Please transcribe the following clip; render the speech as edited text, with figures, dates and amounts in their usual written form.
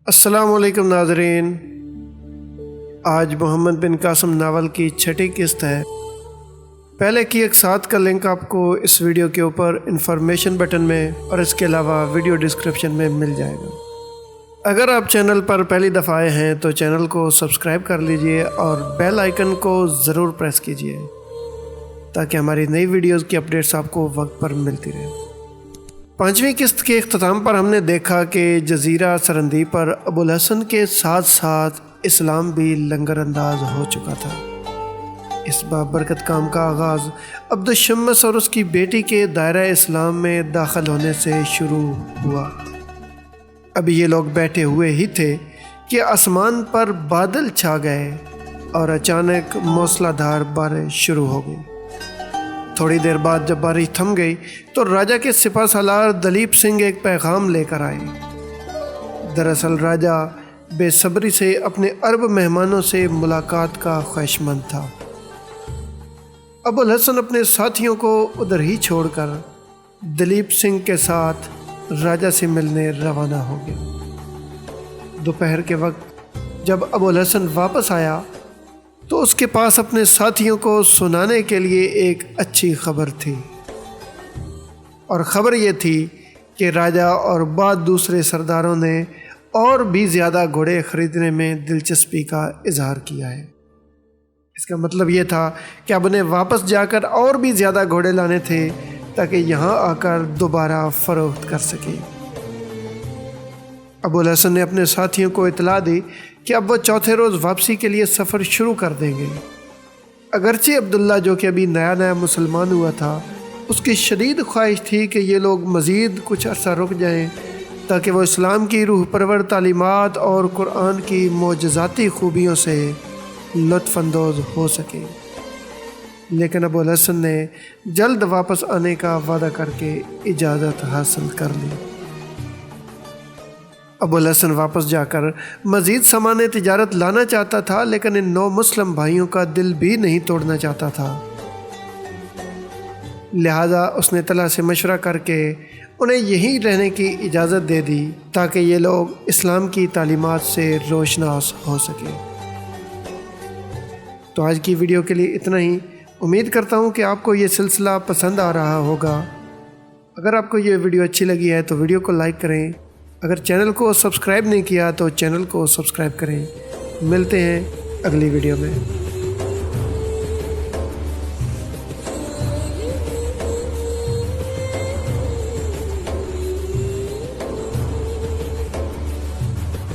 السلام علیکم ناظرین، آج محمد بن قاسم ناول کی چھٹی قسط ہے۔ پہلے کی ایک ساتھ کا لنک آپ کو اس ویڈیو کے اوپر انفارمیشن بٹن میں اور اس کے علاوہ ویڈیو ڈسکرپشن میں مل جائے گا۔ اگر آپ چینل پر پہلی دفعہ آئے ہیں تو چینل کو سبسکرائب کر لیجئے اور بیل آئیکن کو ضرور پریس کیجئے تاکہ ہماری نئی ویڈیوز کی اپڈیٹس آپ کو وقت پر ملتی رہیں۔ پانچویں قسط کے اختتام پر ہم نے دیکھا کہ جزیرہ سرندی پر ابو الحسن کے ساتھ ساتھ اسلام بھی لنگر انداز ہو چکا تھا۔ اس بابرکت کام کا آغاز عبد الشمس اور اس کی بیٹی کے دائرہ اسلام میں داخل ہونے سے شروع ہوا۔ اب یہ لوگ بیٹھے ہوئے ہی تھے کہ آسمان پر بادل چھا گئے اور اچانک موسلا دھار بارش شروع ہو گئی۔ تھوڑی دیر بعد جب بارش تھم گئی تو راجہ کے سپہ سالار دلیپ سنگھ ایک پیغام لے کر آئے۔ دراصل راجہ بے صبری سے اپنے عرب مہمانوں سے ملاقات کا خواہشمند تھا۔ ابو الحسن اپنے ساتھیوں کو ادھر ہی چھوڑ کر دلیپ سنگھ کے ساتھ راجہ سے ملنے روانہ ہو گیا۔ دوپہر کے وقت جب ابو الحسن واپس آیا تو اس کے پاس اپنے ساتھیوں کو سنانے کے لیے ایک اچھی خبر تھی، اور خبر یہ تھی کہ راجہ اور بعض دوسرے سرداروں نے اور بھی زیادہ گھوڑے خریدنے میں دلچسپی کا اظہار کیا ہے۔ اس کا مطلب یہ تھا کہ اب انہیں واپس جا کر اور بھی زیادہ گھوڑے لانے تھے تاکہ یہاں آ کر دوبارہ فروخت کر سکے۔ ابو الحسن نے اپنے ساتھیوں کو اطلاع دی کہ اب وہ چوتھے روز واپسی کے لیے سفر شروع کر دیں گے۔ اگرچہ عبداللہ جو کہ ابھی نیا مسلمان ہوا تھا، اس کی شدید خواہش تھی کہ یہ لوگ مزید کچھ عرصہ رک جائیں تاکہ وہ اسلام کی روح پرور تعلیمات اور قرآن کی معجزاتی خوبیوں سے لطف اندوز ہو سکیں، لیکن ابو الحسن نے جلد واپس آنے کا وعدہ کر کے اجازت حاصل کر لی۔ ابو الحسن واپس جا کر مزید سامان تجارت لانا چاہتا تھا، لیکن ان 9 مسلم بھائیوں کا دل بھی نہیں توڑنا چاہتا تھا۔ لہذا اس نے طلحہ سے مشورہ کر کے انہیں یہیں رہنے کی اجازت دے دی تاکہ یہ لوگ اسلام کی تعلیمات سے روشناس ہو سکیں۔ تو آج کی ویڈیو کے لیے اتنا ہی۔ امید کرتا ہوں کہ آپ کو یہ سلسلہ پسند آ رہا ہوگا۔ اگر آپ کو یہ ویڈیو اچھی لگی ہے تو ویڈیو کو لائک کریں۔ اگر چینل کو سبسکرائب نہیں کیا تو چینل کو سبسکرائب کریں۔ ملتے ہیں اگلی ویڈیو میں۔